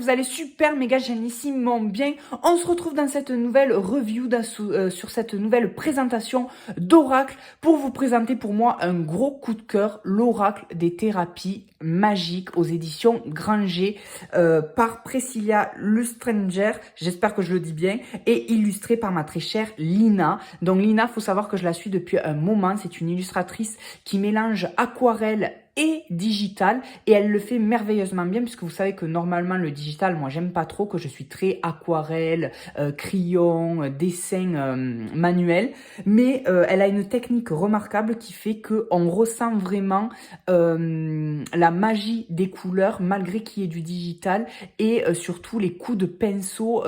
Vous allez super méga génissimement bien. On se retrouve dans cette nouvelle review, sur cette nouvelle présentation d'Oracle pour vous présenter pour moi un gros coup de cœur, l'Oracle des thérapies magiques aux éditions Granger par Priscilla Lustranger, j'espère que je le dis bien, et illustré par ma très chère Lina. Donc Lina, faut savoir que je la suis depuis un moment, c'est une illustratrice qui mélange aquarelle et digital, et elle le fait merveilleusement bien, puisque vous savez que normalement le digital, moi j'aime pas trop, que je suis très aquarelle, crayon, dessin manuel, mais elle a une technique remarquable qui fait que on ressent vraiment la magie des couleurs malgré qu'il y ait du digital, et surtout les coups de pinceau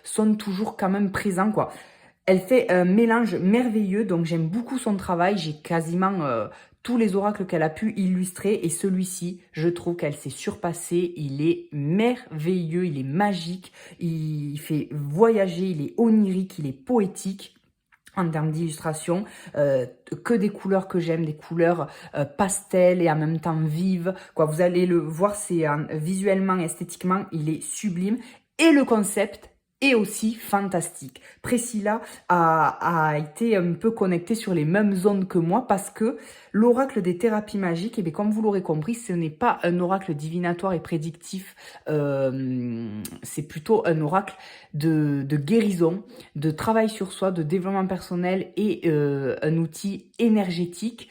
sont toujours quand même présents, quoi. Elle fait un mélange merveilleux, donc j'aime beaucoup son travail. J'ai quasiment tous les oracles qu'elle a pu illustrer, et celui-ci, je trouve qu'elle s'est surpassée. Il est merveilleux, il est magique, il fait voyager, il est onirique, il est poétique en termes d'illustration, que des couleurs que j'aime, des couleurs pastel et en même temps vives, quoi. Vous allez le voir, c'est visuellement, esthétiquement, il est sublime, et le concept est aussi fantastique. Priscilla a été un peu connectée sur les mêmes zones que moi, parce que l'oracle des thérapies magiques, et bien, comme vous l'aurez compris, ce n'est pas un oracle divinatoire et prédictif, c'est plutôt un oracle de guérison, de travail sur soi, de développement personnel, et un outil énergétique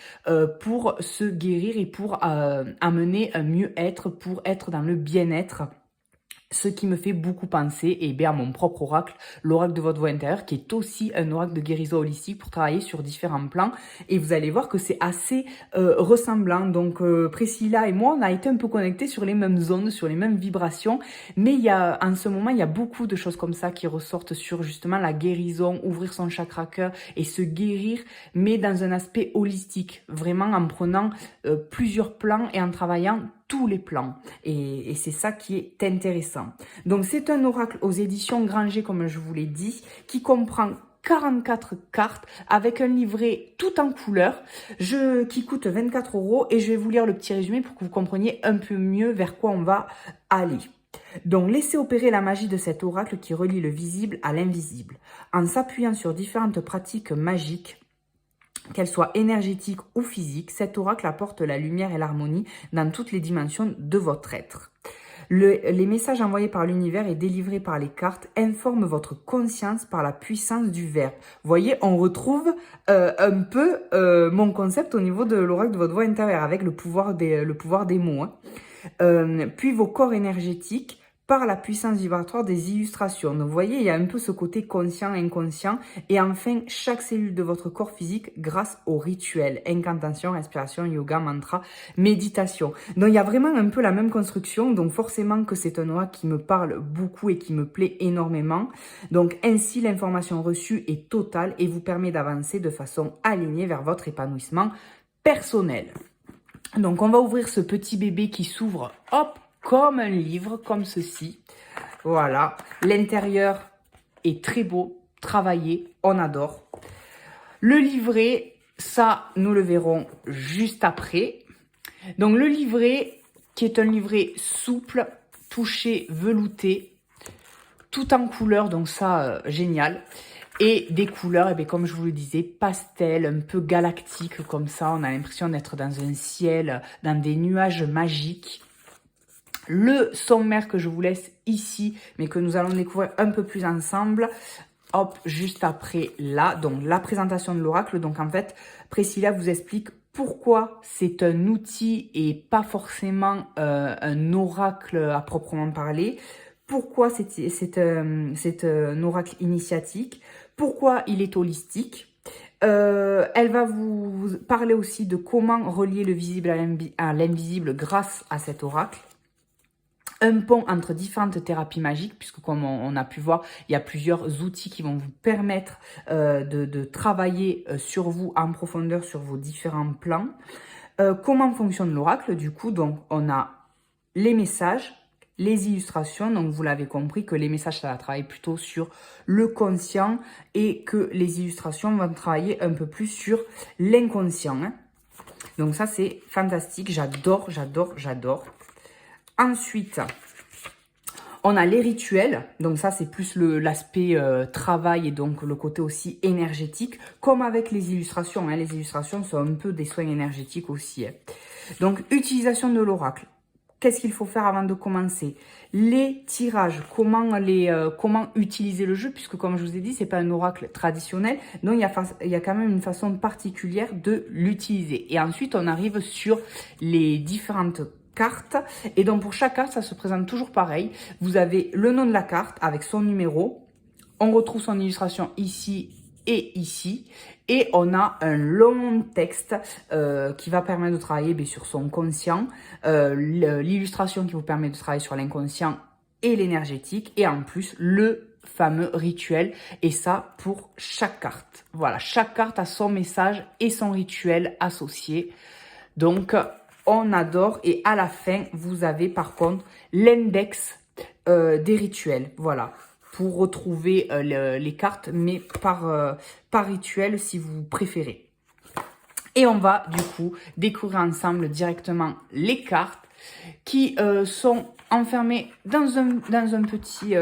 pour se guérir et pour amener un mieux-être, pour être dans le bien-être. Ce qui me fait beaucoup penser à mon propre oracle, l'oracle de votre voix intérieure, qui est aussi un oracle de guérison holistique pour travailler sur différents plans. Et vous allez voir que c'est assez ressemblant. Donc Priscilla et moi, on a été un peu connectés sur les mêmes zones, sur les mêmes vibrations. Mais en ce moment, il y a beaucoup de choses comme ça qui ressortent sur justement la guérison, ouvrir son chakra cœur et se guérir, mais dans un aspect holistique. Vraiment en prenant plusieurs plans et en travaillant tous les plans, et c'est ça qui est intéressant. Donc c'est un oracle aux éditions Granger, comme je vous l'ai dit, qui comprend 44 cartes avec un livret tout en couleur, qui coûte 24 €, et je vais vous lire le petit résumé pour que vous compreniez un peu mieux vers quoi on va aller. Donc, laissez opérer la magie de cet oracle qui relie le visible à l'invisible. En s'appuyant sur différentes pratiques magiques, qu'elle soit énergétique ou physique, cet oracle apporte la lumière et l'harmonie dans toutes les dimensions de votre être. Les messages envoyés par l'univers et délivrés par les cartes informent votre conscience par la puissance du verbe. Vous voyez, on retrouve un peu mon concept au niveau de l'oracle de votre voix intérieure, avec le pouvoir des mots. Puis vos corps énergétiques par la puissance vibratoire des illustrations. Donc, vous voyez, il y a un peu ce côté conscient, inconscient. Et enfin, chaque cellule de votre corps physique grâce au rituel. Incantation, respiration, yoga, mantra, méditation. Donc, il y a vraiment un peu la même construction. Donc, forcément que c'est un oracle qui me parle beaucoup et qui me plaît énormément. Donc, ainsi, l'information reçue est totale et vous permet d'avancer de façon alignée vers votre épanouissement personnel. Donc, on va ouvrir ce petit bébé qui s'ouvre, hop, comme un livre, comme ceci. Voilà, l'intérieur est très beau, travaillé, on adore. Le livret, ça, nous le verrons juste après. Donc, le livret, qui est un livret souple, touché, velouté, tout en couleur, donc ça, génial. Et des couleurs, comme je vous le disais, pastel, un peu galactique, comme ça. On a l'impression d'être dans un ciel, dans des nuages magiques. Le sommaire que je vous laisse ici, mais que nous allons découvrir un peu plus ensemble, hop, juste après là. Donc, la présentation de l'oracle. Donc, en fait, Priscilla vous explique pourquoi c'est un outil et pas forcément un oracle à proprement parler. Pourquoi c'est un oracle initiatique. Pourquoi il est holistique. Elle va vous parler aussi de comment relier le visible à l'invisible grâce à cet oracle. Un pont entre différentes thérapies magiques, puisque comme on a pu voir, il y a plusieurs outils qui vont vous permettre de travailler sur vous en profondeur, sur vos différents plans. Comment fonctionne l'oracle, du coup. Donc, on a les messages, les illustrations. Donc, vous l'avez compris que les messages, ça va travailler plutôt sur le conscient et que les illustrations vont travailler un peu plus sur l'inconscient. Hein. Donc, ça, c'est fantastique. J'adore, j'adore, j'adore. Ensuite, on a les rituels. Donc, ça, c'est plus l'aspect travail et donc le côté aussi énergétique, comme avec les illustrations. Hein. Les illustrations sont un peu des soins énergétiques aussi. Hein. Donc, utilisation de l'oracle. Qu'est-ce qu'il faut faire avant de commencer? Les tirages, comment utiliser le jeu, puisque comme je vous ai dit, c'est pas un oracle traditionnel, donc il y a quand même une façon particulière de l'utiliser. Et ensuite, on arrive sur les différentes cartes. Et donc, pour chaque carte, ça se présente toujours pareil. Vous avez le nom de la carte avec son numéro. On retrouve son illustration ici et ici. Et on a un long texte qui va permettre de travailler sur son conscient, l'illustration qui vous permet de travailler sur l'inconscient et l'énergétique, et en plus le fameux rituel, et ça pour chaque carte. Voilà, chaque carte a son message et son rituel associé. Donc, on adore, et à la fin, vous avez par contre l'index des rituels. Voilà. Pour retrouver les cartes, mais par rituel si vous préférez. Et on va du coup découvrir ensemble directement les cartes qui sont enfermées dans un petit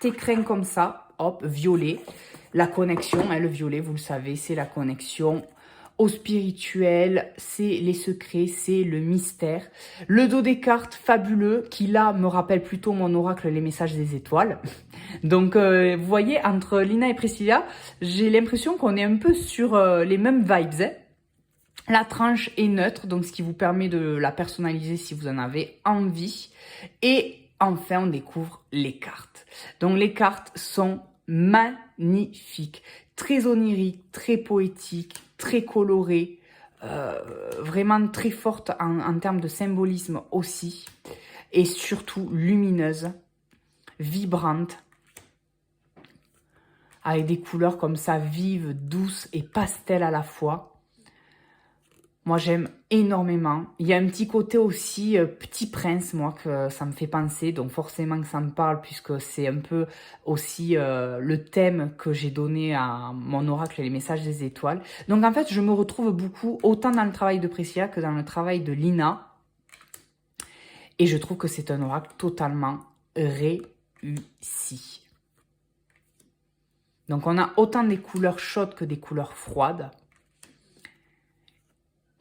écrin comme ça, hop, violet. La connexion, hein, le violet, vous le savez, c'est la connexion au spirituel, c'est les secrets, c'est le mystère. Le dos des cartes, fabuleux, qui là me rappelle plutôt mon oracle, les messages des étoiles. Donc, vous voyez, entre Lina et Priscilla, j'ai l'impression qu'on est un peu sur les mêmes vibes. Hein. La tranche est neutre, donc ce qui vous permet de la personnaliser si vous en avez envie. Et enfin, on découvre les cartes. Donc, les cartes sont magnifiques, très oniriques, très poétiques, très colorées, vraiment très fortes en termes de symbolisme aussi. Et surtout lumineuses, vibrantes. Avec des couleurs comme ça, vives, douces et pastel à la fois. Moi, j'aime énormément. Il y a un petit côté aussi Petit Prince, moi, que ça me fait penser. Donc, forcément que ça me parle, puisque c'est un peu aussi le thème que j'ai donné à mon oracle, les messages des étoiles. Donc, en fait, je me retrouve beaucoup, autant dans le travail de Priscilla que dans le travail de Lina. Et je trouve que c'est un oracle totalement réussi. Donc, on a autant des couleurs chaudes que des couleurs froides.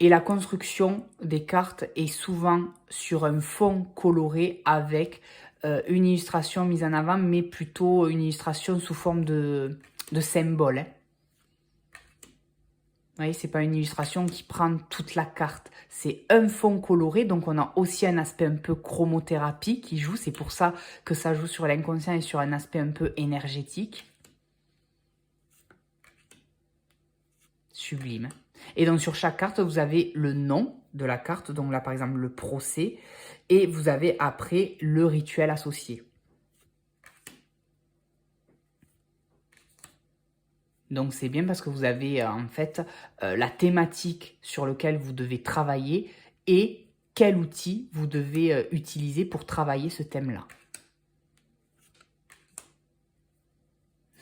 Et la construction des cartes est souvent sur un fond coloré avec une illustration mise en avant, mais plutôt une illustration sous forme de symbole. Hein. Vous voyez, c'est pas une illustration qui prend toute la carte. C'est un fond coloré, donc on a aussi un aspect un peu chromothérapie qui joue. C'est pour ça que ça joue sur l'inconscient et sur un aspect un peu énergétique. Sublime. Et donc, sur chaque carte, vous avez le nom de la carte. Donc là, par exemple, le procès. Et vous avez après le rituel associé. Donc, c'est bien parce que vous avez en fait la thématique sur laquelle vous devez travailler et quel outil vous devez utiliser pour travailler ce thème-là.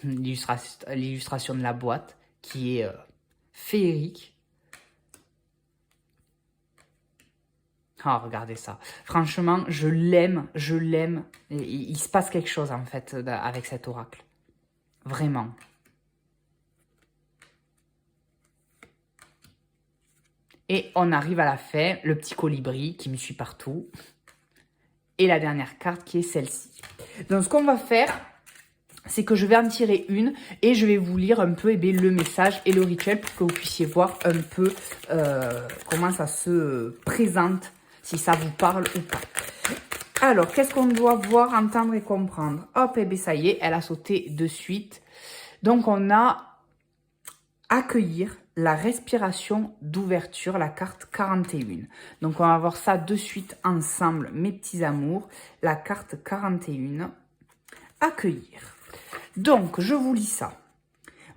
L'illustration de la boîte qui est féerique. Oh, regardez ça. Franchement, je l'aime, je l'aime. Il se passe quelque chose, en fait, avec cet oracle. Vraiment. Et on arrive à la fin, le petit colibri qui me suit partout. Et la dernière carte qui est celle-ci. Donc, ce qu'on va faire, c'est que je vais en tirer une et je vais vous lire un peu le message et le rituel pour que vous puissiez voir un peu comment ça se présente, si ça vous parle ou pas. Alors, qu'est-ce qu'on doit voir, entendre et comprendre? Hop, et bien ça y est, elle a sauté de suite. Donc, on a accueillir la respiration d'ouverture, la carte 41. Donc, on va voir ça de suite ensemble, mes petits amours. La carte 41, accueillir. Donc, je vous lis ça.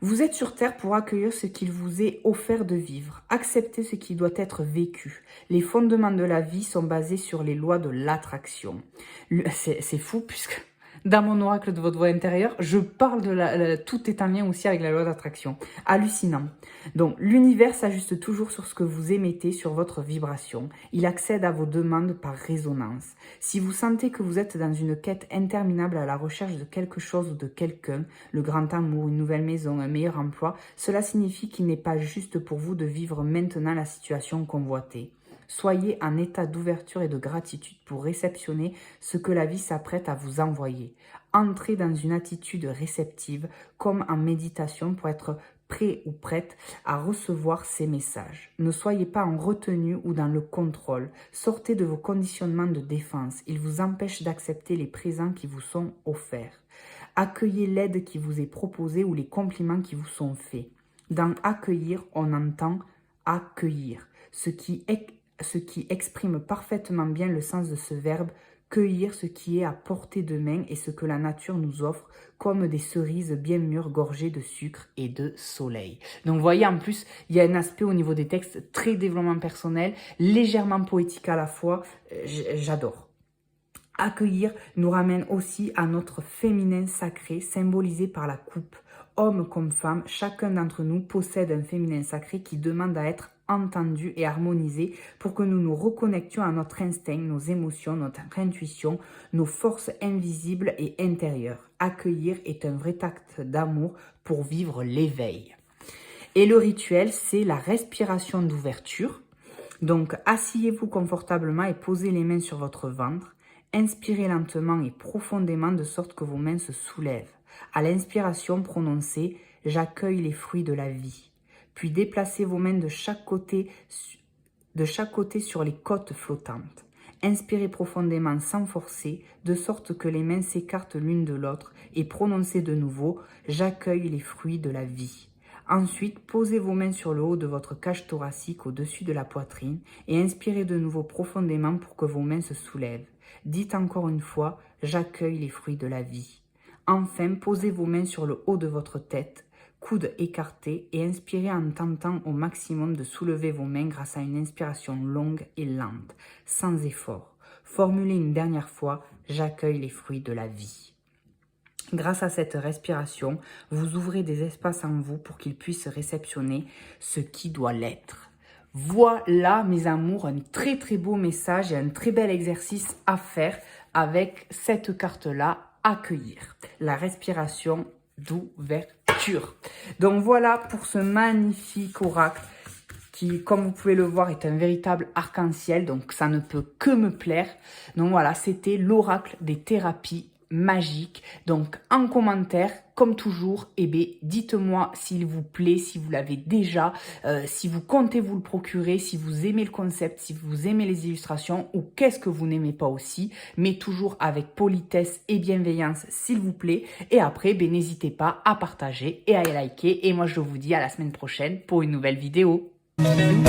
Vous êtes sur Terre pour accueillir ce qu'il vous est offert de vivre. Acceptez ce qui doit être vécu. Les fondements de la vie sont basés sur les lois de l'attraction. C'est fou puisque dans mon oracle de votre voix intérieure, je parle de tout est en lien aussi avec la loi d'attraction. Hallucinant. Donc, l'univers s'ajuste toujours sur ce que vous émettez, sur votre vibration. Il accède à vos demandes par résonance. Si vous sentez que vous êtes dans une quête interminable à la recherche de quelque chose ou de quelqu'un, le grand amour, une nouvelle maison, un meilleur emploi, cela signifie qu'il n'est pas juste pour vous de vivre maintenant la situation convoitée. Soyez en état d'ouverture et de gratitude pour réceptionner ce que la vie s'apprête à vous envoyer. Entrez dans une attitude réceptive, comme en méditation, pour être prêt ou prête à recevoir ces messages. Ne soyez pas en retenue ou dans le contrôle. Sortez de vos conditionnements de défense. Ils vous empêchent d'accepter les présents qui vous sont offerts. Accueillez l'aide qui vous est proposée ou les compliments qui vous sont faits. Dans accueillir, on entend accueillir, ce qui exprime parfaitement bien le sens de ce verbe, cueillir ce qui est à portée de main et ce que la nature nous offre, comme des cerises bien mûres gorgées de sucre et de soleil. Donc vous voyez, en plus, il y a un aspect au niveau des textes très développement personnel, légèrement poétique à la fois, j'adore. Accueillir nous ramène aussi à notre féminin sacré, symbolisé par la coupe. Homme comme femme, chacun d'entre nous possède un féminin sacré qui demande à être entendu et harmonisé pour que nous nous reconnections à notre instinct, nos émotions, notre intuition, nos forces invisibles et intérieures. Accueillir est un vrai acte d'amour pour vivre l'éveil. Et le rituel, c'est la respiration d'ouverture. Donc, asseyez-vous confortablement et posez les mains sur votre ventre. Inspirez lentement et profondément de sorte que vos mains se soulèvent. À l'inspiration, prononcez « J'accueille les fruits de la vie ». Puis déplacez vos mains de chaque côté sur les côtes flottantes. Inspirez profondément sans forcer, de sorte que les mains s'écartent l'une de l'autre et prononcez de nouveau « J'accueille les fruits de la vie ». Ensuite, posez vos mains sur le haut de votre cage thoracique au-dessus de la poitrine et inspirez de nouveau profondément pour que vos mains se soulèvent. Dites encore une fois « J'accueille les fruits de la vie ». Enfin, posez vos mains sur le haut de votre tête, coudes écartés, et inspirez en tentant au maximum de soulever vos mains grâce à une inspiration longue et lente, sans effort. Formulez une dernière fois « J'accueille les fruits de la vie ». Grâce à cette respiration, vous ouvrez des espaces en vous pour qu'ils puissent réceptionner ce qui doit l'être. Voilà, mes amours, un très très beau message et un très bel exercice à faire avec cette carte-là, accueillir. La respiration d'ouverture. Donc voilà pour ce magnifique oracle qui, comme vous pouvez le voir, est un véritable arc-en-ciel. Donc ça ne peut que me plaire. Donc voilà, c'était l'oracle des thérapies magiques. Donc en commentaire, comme toujours, dites-moi s'il vous plaît, si vous l'avez déjà, si vous comptez vous le procurer, si vous aimez le concept, si vous aimez les illustrations ou qu'est-ce que vous n'aimez pas aussi, mais toujours avec politesse et bienveillance s'il vous plaît. Et après, n'hésitez pas à partager et à liker. Et moi, je vous dis à la semaine prochaine pour une nouvelle vidéo. Bisous.